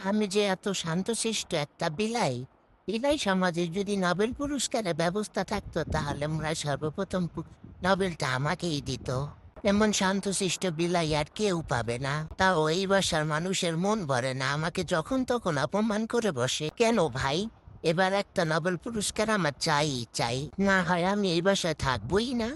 আমি যে এত শান্তশিষ্ট একটা বিলাই, বিলাই সমাজে যদি নোবেল পুরস্কারের ব্যবস্থা থাকতো তাহলে মনে হয় সর্বপ্রথম নোবেলটা আমাকেই দিত। এমন শান্তশিষ্ট বিলাই আর কেউ পাবে না। তাও এই বাসার মানুষের মন ভরে না, আমাকে যখন তখন অপমান করে বসে। কেন ভাই? এবার একটা নোবেল পুরস্কার আমার চাই চাই, না হয় আমি এই বাসায় থাকবোই না।